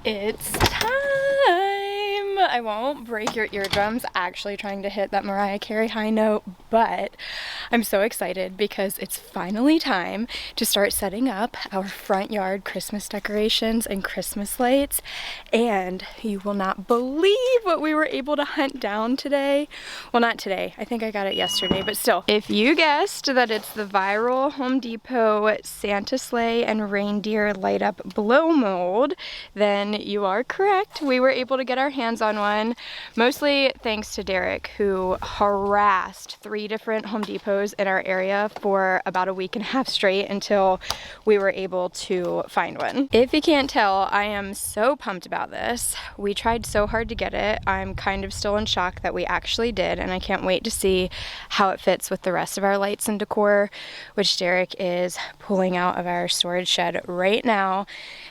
It's time! I won't break your eardrums actually trying to hit that Mariah Carey high note, but I'm so excited because it's finally time to start setting up our front yard Christmas decorations and Christmas lights. And you will not believe what we were able to hunt down today. Well, not today. I think I got it yesterday, but still. If you guessed that it's the viral Home Depot Santa sleigh and reindeer light up blow mold, then you are correct. We were able to get our hands on one, mostly thanks to Derek, who harassed 3 different Home Depots in our area for about a week and a half straight until we were able to find one. If you can't tell, I am so pumped about this. We tried so hard to get it. I'm kind of still in shock that we actually did, and I can't wait to see how it fits with the rest of our lights and decor, which Derek is pulling out of our storage shed right now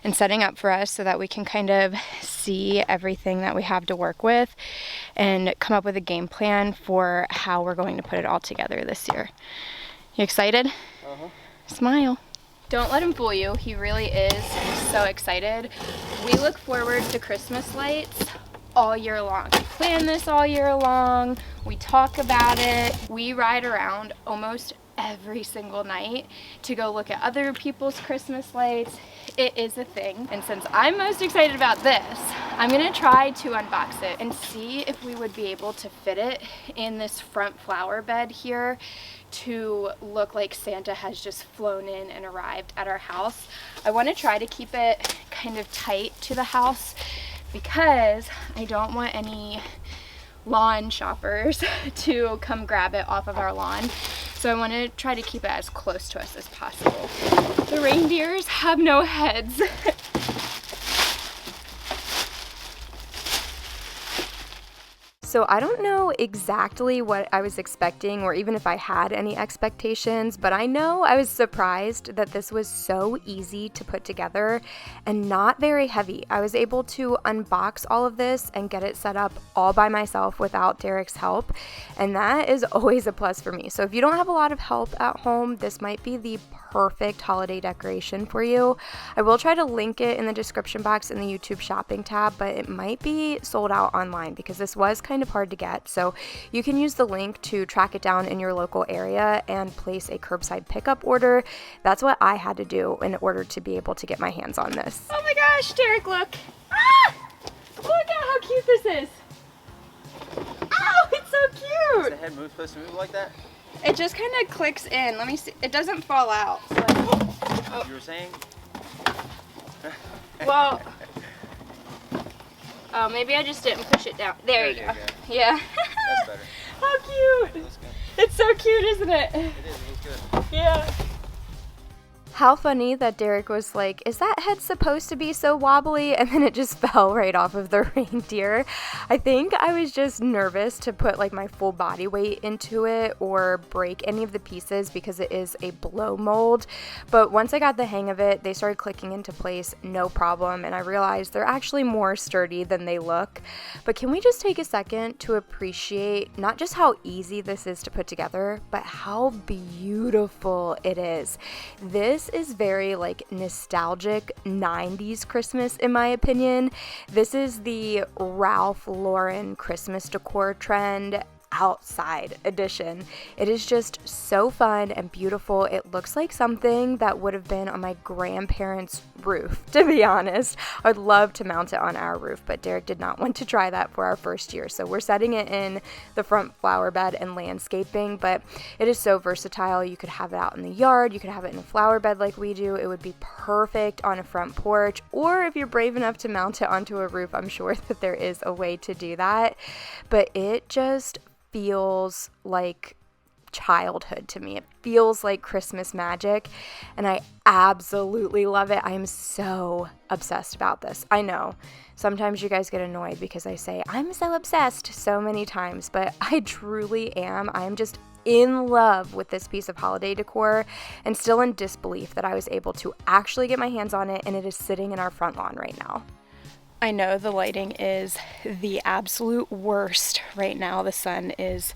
and setting up for us so that we can kind of see everything that we have to work with and come up with a game plan for how we're going to put it all together this year. You excited? Uh-huh. Smile. Don't let him fool you. He really is so excited. We look forward to Christmas lights all year long. We plan this all year long. We talk about it. We ride around almost every single night to go look at other people's Christmas lights. It is a thing. And since I'm most excited about this, I'm gonna try to unbox it and see if we would be able to fit it in this front flower bed here to look like Santa has just flown in and arrived at our house. I want to try to keep it kind of tight to the house because I don't want any lawn shoppers to come grab it off of our lawn. So I want to try to keep it as close to us as possible. The reindeers have no heads. So I don't know exactly what I was expecting or even if I had any expectations, but I know I was surprised that this was so easy to put together and not very heavy. I was able to unbox all of this and get it set up all by myself without Derek's help, and that is always a plus for me. So if you don't have a lot of help at home, this might be the perfect holiday decoration for you. I will try to link it in the description box in the YouTube shopping tab, but it might be sold out online because this was kind of hard to get. So you can use the link to track it down in your local area and place a curbside pickup order. That's what I had to do in order to be able to get my hands on this. Oh my gosh, Derek, look. Ah! Look at how cute this is. Oh, it's so cute. Is the head supposed to move like that? It just kind of clicks in. Let me see. It doesn't fall out. So oh. You were saying? Well, oh, maybe I just didn't push it down. There you go. Yeah. That's better. How cute. It's so cute, isn't it? It is. It looks good. Yeah. How funny that Derek was like, is that head supposed to be so wobbly? And then it just fell right off of the reindeer. I think I was just nervous to put like my full body weight into it or break any of the pieces because it is a blow mold. But once I got the hang of it, they started clicking into place, no problem. And I realized they're actually more sturdy than they look. But can we just take a second to appreciate not just how easy this is to put together, but how beautiful it is. This is very like nostalgic 90s Christmas in my opinion. This is the Ralph Lauren Christmas decor trend outside edition. It is just so fun and beautiful. It looks like something that would have been on my grandparents' roof, to be honest. I'd love to mount it on our roof, but Derek did not want to try that for our first year. So we're setting it in the front flower bed and landscaping, but it is so versatile. You could have it out in the yard. You could have it in a flower bed like we do. It would be perfect on a front porch, or if you're brave enough to mount it onto a roof, I'm sure that there is a way to do that. But it just feels like childhood to me. It feels like Christmas magic, and I absolutely love it. I am so obsessed about this. I know sometimes you guys get annoyed because I say I'm so obsessed so many times, but I truly am. I am just in love with this piece of holiday decor and still in disbelief that I was able to actually get my hands on it, and it is sitting in our front lawn right now. I know the lighting is the absolute worst right now. The sun is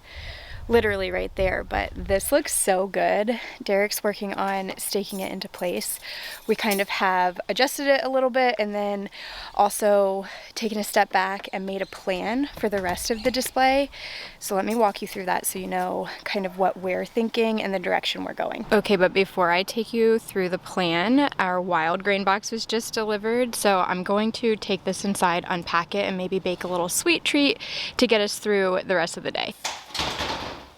literally right there, but this looks so good. Derek's working on staking it into place. We kind of have adjusted it a little bit and then also taken a step back and made a plan for the rest of the display. So let me walk you through that so you know kind of what we're thinking and the direction we're going. Okay, but before I take you through the plan, our wild grain box was just delivered, so I'm going to take this inside, unpack it, and maybe bake a little sweet treat to get us through the rest of the day.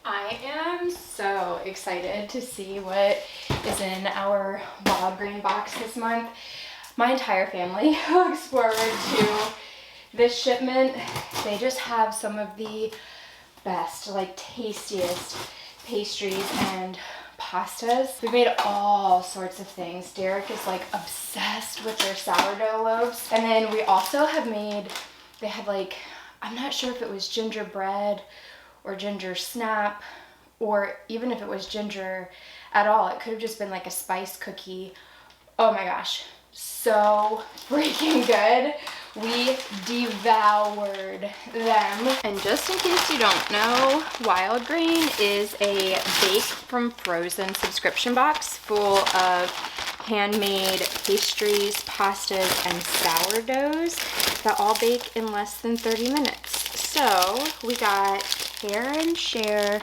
I am so excited to see what is in our wild grain box this month. My entire family looks forward to this shipment. They just have some of the best, like tastiest pastries and pastas. We've made all sorts of things. Derek is like obsessed with their sourdough loaves. And then we also have made, they had like, I'm not sure if it was gingerbread or ginger snap, or even if it was ginger at all. It could have just been like a spice cookie. Oh my gosh, so freaking good. We devoured them. And just in case you don't know, Wild Grain is a bake from frozen subscription box full of handmade pastries, pastas, and sourdoughs that all bake in less than 30 minutes. So we got Care and Share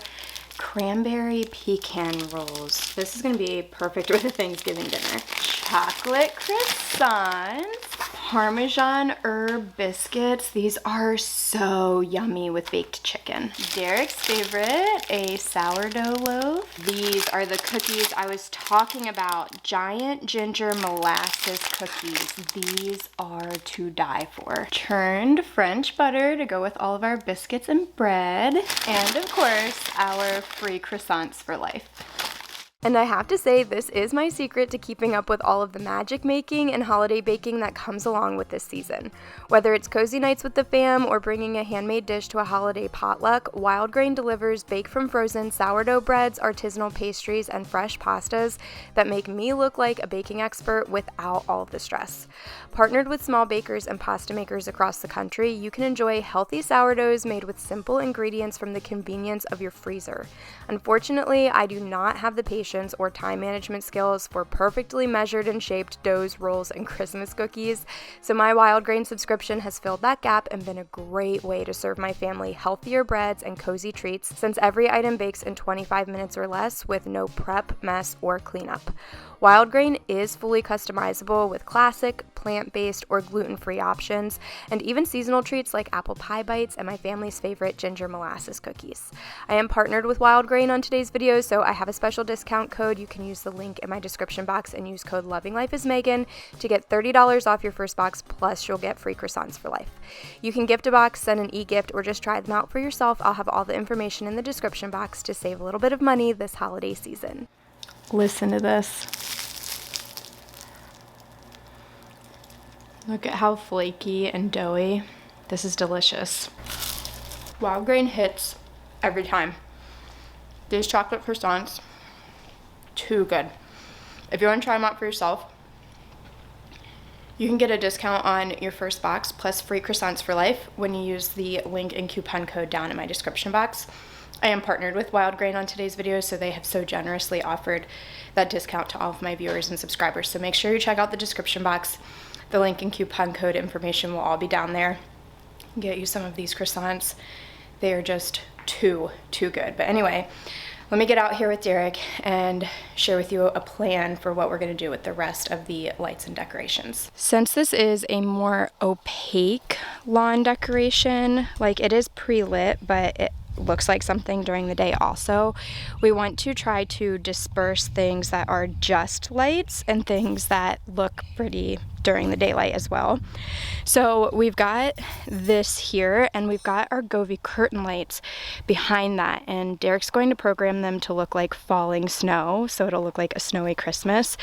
cranberry pecan rolls. This is gonna be perfect with a Thanksgiving dinner. Chocolate croissants, Parmesan herb biscuits. These are so yummy with baked chicken. Derek's favorite, a sourdough loaf. These are the cookies I was talking about, giant ginger molasses cookies. These are to die for. Churned French butter to go with all of our biscuits and bread. And of course, our free croissants for life. And I have to say, this is my secret to keeping up with all of the magic making and holiday baking that comes along with this season. Whether it's cozy nights with the fam or bringing a handmade dish to a holiday potluck, Wild Grain delivers bake from frozen sourdough breads, artisanal pastries, and fresh pastas that make me look like a baking expert without all of the stress. Partnered with small bakers and pasta makers across the country, you can enjoy healthy sourdoughs made with simple ingredients from the convenience of your freezer. Unfortunately, I do not have the patience or time management skills for perfectly measured and shaped doughs, rolls, and Christmas cookies, so my Wild Grain subscription has filled that gap and been a great way to serve my family healthier breads and cozy treats, since every item bakes in 25 minutes or less with no prep, mess, or cleanup. Wild Grain is fully customizable with classic, plant-based, or gluten-free options, and even seasonal treats like apple pie bites and my family's favorite ginger molasses cookies. I am partnered with Wild Grain on today's video, so I have a special discount code. You can use the link in my description box and use code LOVINGLIFEASMegan to get $30 off your first box, plus you'll get free croissants for life. You can gift a box, send an e-gift, or just try them out for yourself. I'll have all the information in the description box to save a little bit of money this holiday season. Listen to this. Look at how flaky and doughy. This is delicious. Wild Grain hits every time. These chocolate croissants, too good. If you want to try them out for yourself, you can get a discount on your first box plus free croissants for life when you use the link and coupon code down in my description box. I am partnered with Wild Grain on today's video, so they have so generously offered that discount to all of my viewers and subscribers. So make sure you check out the description box. The link and coupon code information will all be down there. Get you some of these croissants. They are just too good. But anyway, let me get out here with Derek and share with you a plan for what we're going to do with the rest of the lights and decorations. Since this is a more opaque lawn decoration, like it is pre-lit, but it looks like something during the day also, we want to try to disperse things that are just lights and things that look pretty during the daylight as well. So we've got this here, and we've got our Govee curtain lights behind that, and Derek's going to program them to look like falling snow, so it'll look like a snowy Christmas.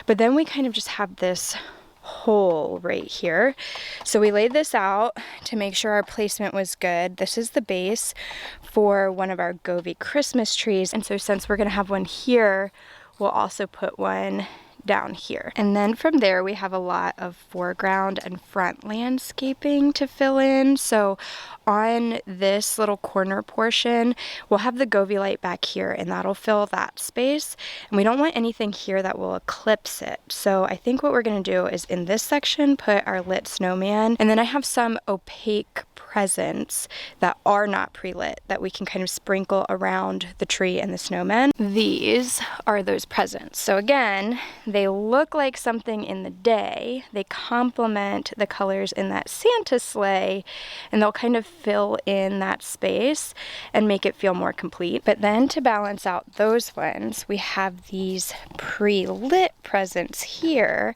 But then we kind of just have this hole right here. So we laid this out to make sure our placement was good. This is the base for one of our Govee Christmas trees, and so since we're gonna have one here, we'll also put one down here. And then from there we have a lot of foreground and front landscaping to fill in. So on this little corner portion, we'll have the Govee light back here, and that'll fill that space. And we don't want anything here that will eclipse it. So I think what we're going to do is in this section put our lit snowman, and then I have some opaque presents that are not pre-lit that we can kind of sprinkle around the tree and the snowman. These are those presents. So again, they look like something in the day. They complement the colors in that Santa sleigh, and they'll kind of fill in that space and make it feel more complete. But then to balance out those ones, we have these pre-lit presents here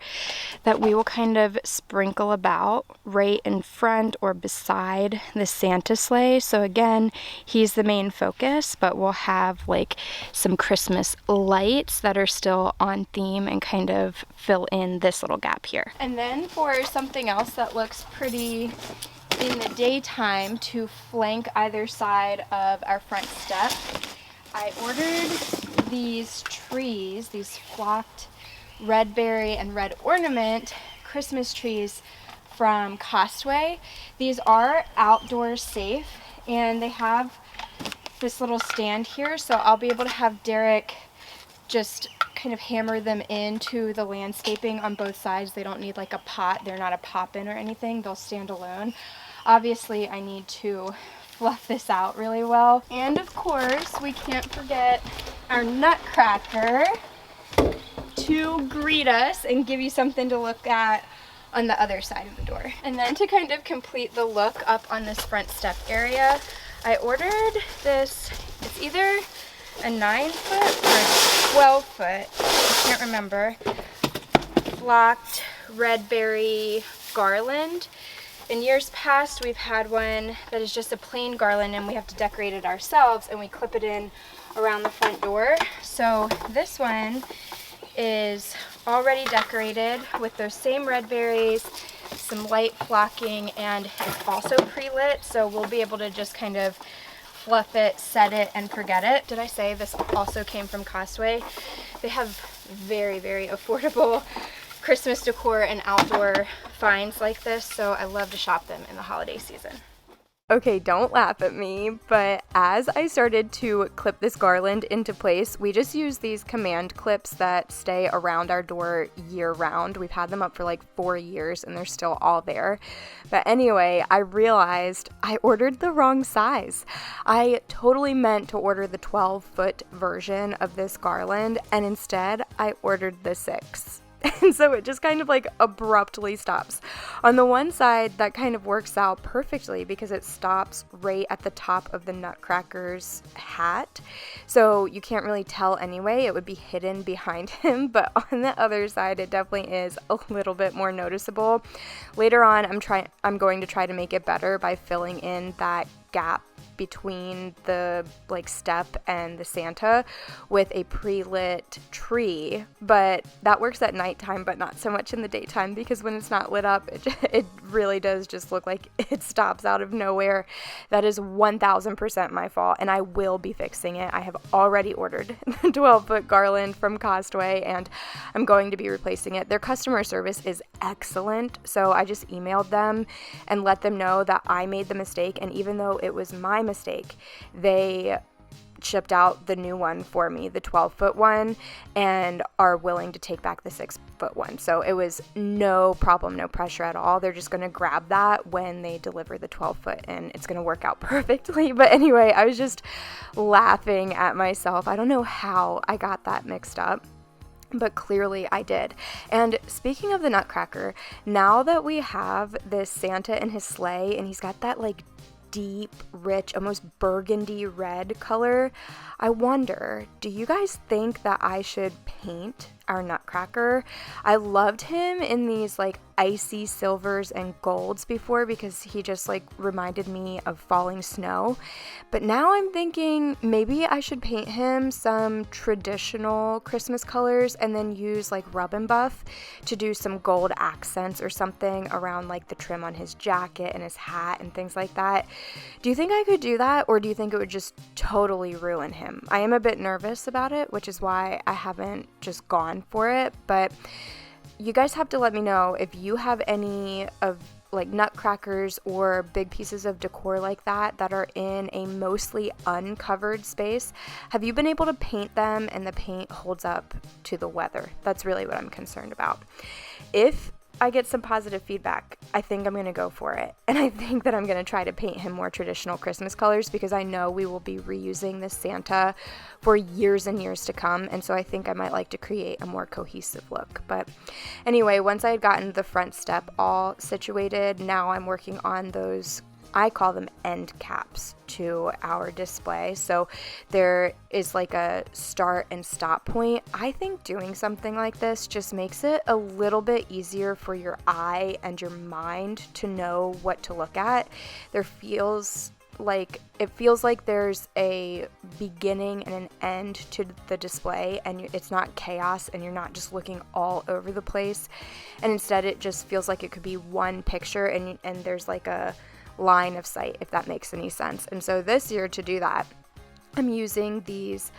that we will kind of sprinkle about right in front or beside the Santa sleigh. So again, he's the main focus, but we'll have like some Christmas lights that are still on theme and kind of fill in this little gap here. And then for something else that looks pretty in the daytime to flank either side of our front step, I ordered these trees, these flocked red berry and red ornament Christmas trees from Costway. These are outdoor safe, and they have this little stand here, so I'll be able to have Derek just kind of hammer them into the landscaping on both sides. They don't need like a pot. They're not a pop-in or anything. They'll stand alone. Obviously, I need to fluff this out really well. And of course, we can't forget our nutcracker to greet us and give you something to look at on the other side of the door. And then to kind of complete the look up on this front step area, I ordered this, it's either a 9-foot or 12-foot, I can't remember, flocked red berry garland. In years past, we've had one that is just a plain garland, and we have to decorate it ourselves, and we clip it in around the front door. So this one is already decorated with those same red berries, some light flocking, and it's also pre-lit, so we'll be able to just kind of fluff it, set it, and forget it. Did I say this also came from Costway? They have very, very affordable Christmas decor and outdoor finds like this, so I love to shop them in the holiday season. Okay, don't laugh at me, but as I started to clip this garland into place, we just use these command clips that stay around our door year round. We've had them up for like 4 years and they're still all there. But anyway, I realized I ordered the wrong size. I totally meant to order the 12-foot version of this garland, and instead I ordered the 6. And so it just kind of like abruptly stops. On the one side, that kind of works out perfectly because it stops right at the top of the Nutcracker's hat. So you can't really tell anyway. It would be hidden behind him. But on the other side, it definitely is a little bit more noticeable. Later on, I'm going to try to make it better by filling in that gap between the like step and the Santa with a pre-lit tree, but that works at nighttime but not so much in the daytime, because when it's not lit up it really does just look like it stops out of nowhere. That is 1000% my fault, and I will be fixing it. I have already ordered the 12-foot garland from Costway, and I'm going to be replacing it. Their customer service is excellent, so I just emailed them and let them know that I made the mistake, and even though it was my mistake, they shipped out the new one for me, the 12-foot one, and are willing to take back the 6-foot one. So it was no problem, no pressure at all. They're just going to grab that when they deliver the 12-foot, and it's going to work out perfectly. But anyway, I was just laughing at myself. I don't know how I got that mixed up, but clearly I did. And speaking of the Nutcracker, now that we have this Santa in his sleigh, and he's got that like deep, rich, almost burgundy red color, I wonder, do you guys think that I should paint our Nutcracker? I loved him in these like icy silvers and golds before because he just like reminded me of falling snow. But now I'm thinking maybe I should paint him some traditional Christmas colors and then use like rub and buff to do some gold accents or something around like the trim on his jacket and his hat and things like that. Do you think I could do that, or do you think it would just totally ruin him? I am a bit nervous about it, which is why I haven't just gone for it, but you guys have to let me know if you have any of like nutcrackers or big pieces of decor like that are in a mostly uncovered space. Have you been able to paint them and the paint holds up to the weather? That's really what I'm concerned about. If I get some positive feedback, I think I'm going to go for it. And I think that I'm going to try to paint him more traditional Christmas colors because I know we will be reusing this Santa for years and years to come. And so I think I might like to create a more cohesive look. But anyway, once I had gotten the front step all situated, now I'm working on those, I call them end caps to our display. So there is like a start and stop point. I think doing something like this just makes it a little bit easier for your eye and your mind to know what to look at. It feels like there's a beginning and an end to the display, and it's not chaos and you're not just looking all over the place. And instead it just feels like it could be one picture and there's like a line of sight, if that makes any sense. And so this year, to do that, I'm using these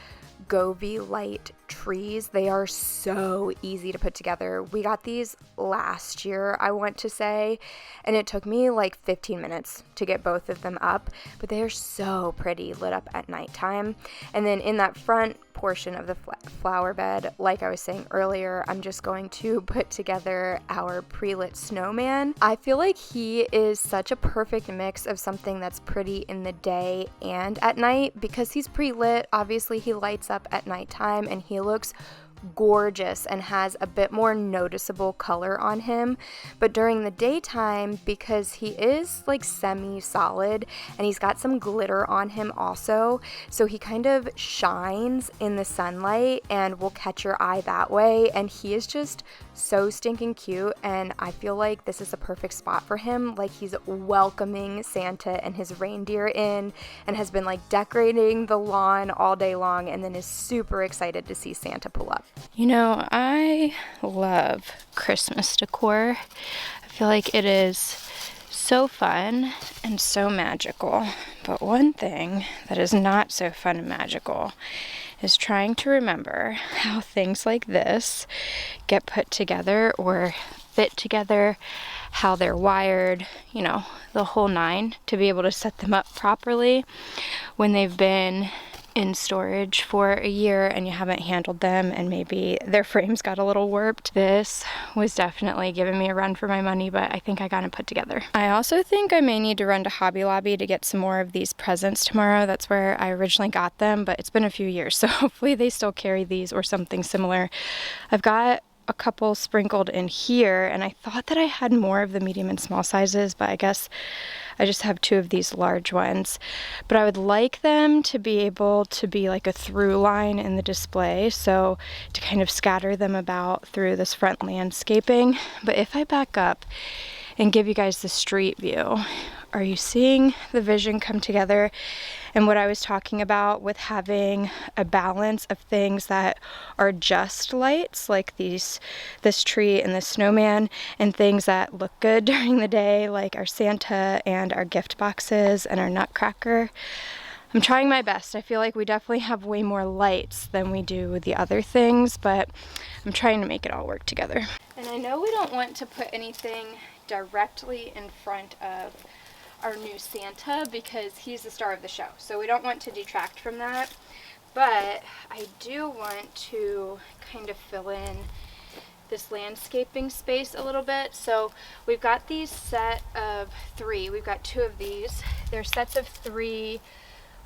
Govee light trees. They are so easy to put together. We got these last year, I want to say, and it took me like 15 minutes to get both of them up, but they are so pretty lit up at nighttime. And then in that front portion of the flower bed, like I was saying earlier, I'm just going to put together our pre-lit snowman. I feel like he is such a perfect mix of something that's pretty in the day and at night because he's pre-lit. Obviously he lights up at nighttime and he looks gorgeous and has a bit more noticeable color on him. But during the daytime, because he is like semi-solid and he's got some glitter on him also, so he kind of shines in the sunlight and will catch your eye that way. And he is just so stinking cute, and I feel like this is a perfect spot for him. Like, he's welcoming Santa and his reindeer in and has been like decorating the lawn all day long, and then is super excited to see Santa pull up. You know, I love Christmas decor. I feel like it is so fun and so magical. But one thing that is not so fun and magical is trying to remember how things like this get put together or fit together, how they're wired, you know, the whole nine, to be able to set them up properly when they've been in storage for a year and you haven't handled them and maybe their frames got a little warped. This was definitely giving me a run for my money, but I think I got it put together. I also think I may need to run to Hobby Lobby to get some more of these presents tomorrow. That's where I originally got them, but it's been a few years, so hopefully they still carry these or something similar. I've got a couple sprinkled in here, and I thought that I had more of the medium and small sizes, but I guess I just have two of these large ones. But I would like them to be able to be like a through line in the display, so to kind of scatter them about through this front landscaping. But if I back up and give you guys the street view, are you seeing the vision come together? And what I was talking about with having a balance of things that are just lights, like this tree and this snowman, and things that look good during the day, like our Santa and our gift boxes and our nutcracker. I'm trying my best. I feel like we definitely have way more lights than we do with the other things, but I'm trying to make it all work together. And I know we don't want to put anything directly in front of our new Santa because he's the star of the show, so we don't want to detract from that, but I do want to kind of fill in this landscaping space a little bit. So we've got these set of three, we've got two of these. They're sets of three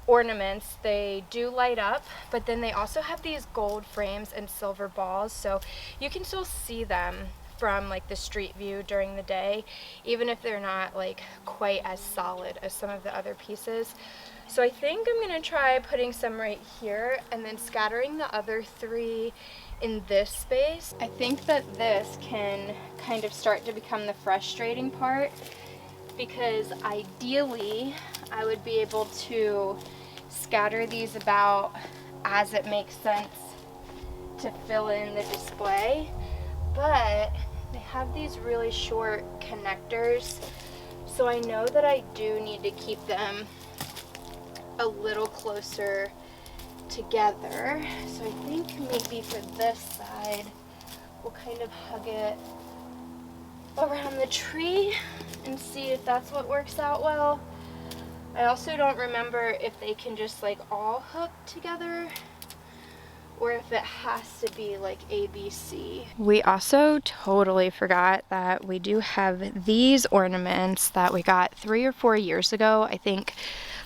ornaments. They do light up, but then they also have these gold frames and silver balls, so you can still see them from like the street view during the day, even if they're not like quite as solid as some of the other pieces. So I think I'm gonna try putting some right here and then scattering the other 3 in this space. I think that this can kind of start to become the frustrating part, because ideally I would be able to scatter these about as it makes sense to fill in the display, but they have these really short connectors, so I know that I do need to keep them a little closer together. So I think maybe for this side we'll kind of hug it around the tree and see if that's what works out well. I also don't remember if they can just like all hook together or if it has to be like ABC. We also totally forgot that we do have these ornaments that we got 3 or 4 years ago, I think,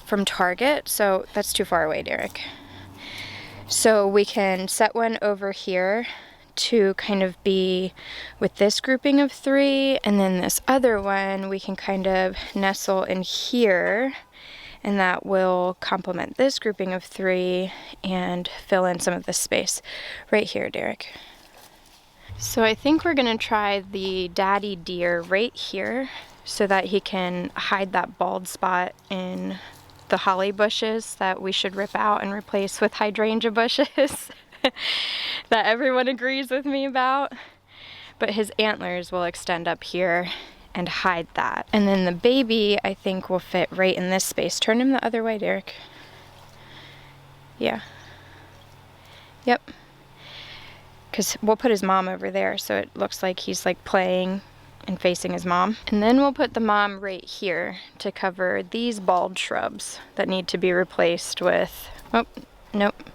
from Target. So that's too far away, Derek. So we can set one over here to kind of be with this grouping of 3, and then this other one we can kind of nestle in here, and that will complement this grouping of 3 and fill in some of the space right here, Derek. So I think we're gonna try the daddy deer right here so that he can hide that bald spot in the holly bushes that we should rip out and replace with hydrangea bushes that everyone agrees with me about. But his antlers will extend up here and hide that. And then the baby, I think, will fit right in this space. Turn him the other way, Derek. Yeah. Yep. Because we'll put his mom over there so it looks like he's like playing and facing his mom. And then we'll put the mom right here to cover these bald shrubs that need to be replaced with, oh, nope.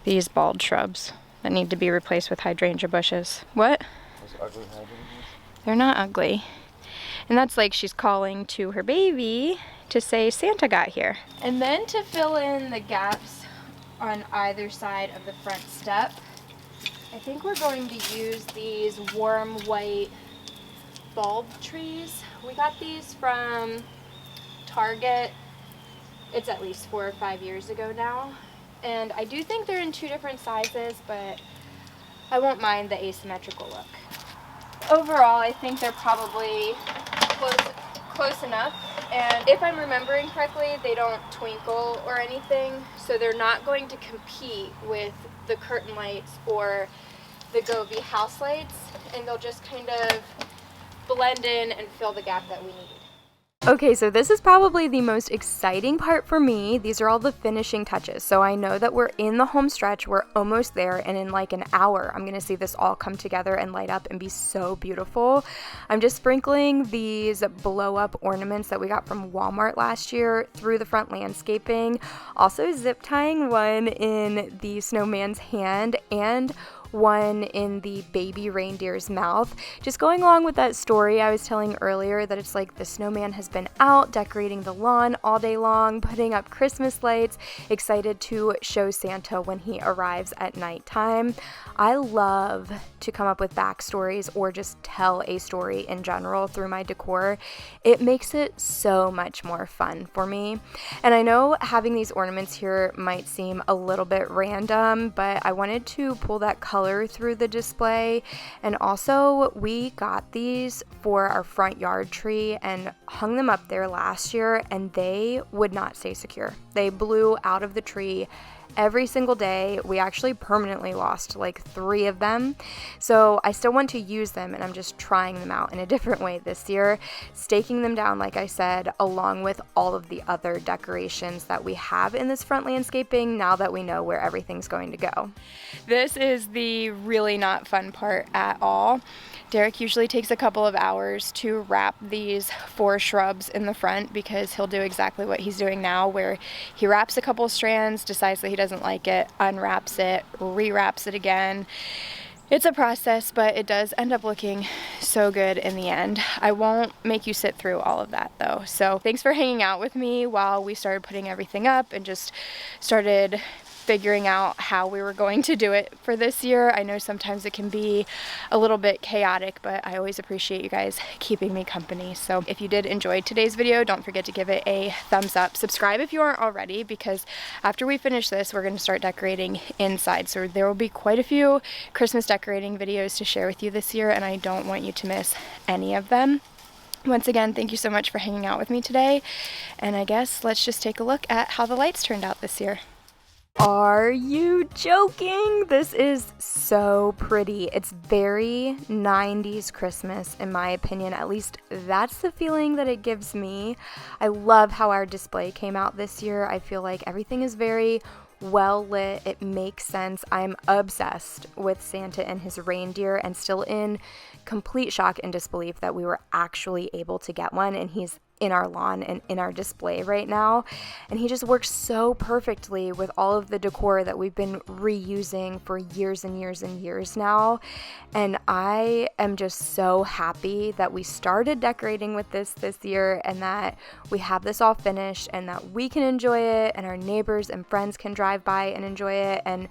These bald shrubs that need to be replaced with hydrangea bushes. What? Those ugly hydrangeas? They're not ugly. And that's like she's calling to her baby to say Santa got here. And then to fill in the gaps on either side of the front step, I think we're going to use these warm white bulb trees. We got these from Target. It's at least 4 or 5 years ago now. And I do think they're in 2 different sizes, but I won't mind the asymmetrical look. Overall, I think they're probably close enough. And if I'm remembering correctly, they don't twinkle or anything, so they're not going to compete with the curtain lights or the Govee house lights, and they'll just kind of blend in and fill the gap that we need. Okay, so this is probably the most exciting part for me. These are all the finishing touches. So I know that we're in the home stretch, we're almost there, and in like an hour, I'm gonna see this all come together and light up and be so beautiful. I'm just sprinkling these blow up ornaments that we got from Walmart last year through the front landscaping. Also zip tying one in the snowman's hand and one in the baby reindeer's mouth. Just going along with that story I was telling earlier, that it's like the snowman has been out decorating the lawn all day long, putting up Christmas lights, excited to show Santa when he arrives at nighttime. I love to come up with backstories or just tell a story in general through my decor. It makes it so much more fun for me. And I know having these ornaments here might seem a little bit random, but I wanted to pull that color through the display. And also we got these for our front yard tree and hung them up there last year, and they would not stay secure. They blew out of the tree every single day. We actually permanently lost like 3 of them. So I still want to use them, and I'm just trying them out in a different way this year, staking them down, like I said, along with all of the other decorations that we have in this front landscaping now that we know where everything's going to go. This is the really not fun part at all. Derek usually takes a couple of hours to wrap these 4 shrubs in the front, because he'll do exactly what he's doing now, where he wraps a couple strands, decides that he doesn't like it, unwraps it, rewraps it again. It's a process, but it does end up looking so good in the end. I won't make you sit through all of that though. So thanks for hanging out with me while we started putting everything up and just started figuring out how we were going to do it for this year. I know sometimes it can be a little bit chaotic, but I always appreciate you guys keeping me company. So if you did enjoy today's video, don't forget to give it a thumbs up. Subscribe if you aren't already, because after we finish this, we're going to start decorating inside. So there will be quite a few Christmas decorating videos to share with you this year, and I don't want you to miss any of them. Once again, thank you so much for hanging out with me today, and I guess let's just take a look at how the lights turned out this year. Are you joking? This is so pretty. It's very 90s Christmas in my opinion. At least that's the feeling that it gives me. I love how our display came out this year. I feel like everything is very well lit. It makes sense. I'm obsessed with Santa and his reindeer, and still in complete shock and disbelief that we were actually able to get one, and he's in our lawn and in our display right now. And he just works so perfectly with all of the decor that we've been reusing for years and years and years now. And I am just so happy that we started decorating with this year, and that we have this all finished, and that we can enjoy it, and our neighbors and friends can drive by and enjoy it. And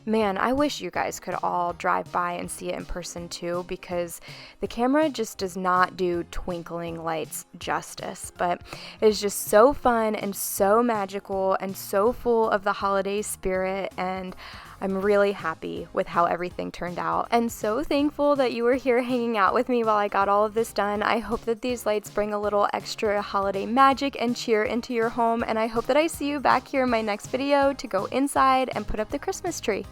man, I wish you guys could all drive by and see it in person too, because the camera just does not do twinkling lights justice. But it is just so fun and so magical and so full of the holiday spirit, and I'm really happy with how everything turned out, and so thankful that you were here hanging out with me while I got all of this done. I hope that these lights bring a little extra holiday magic and cheer into your home, and I hope that I see you back here in my next video to go inside and put up the Christmas tree.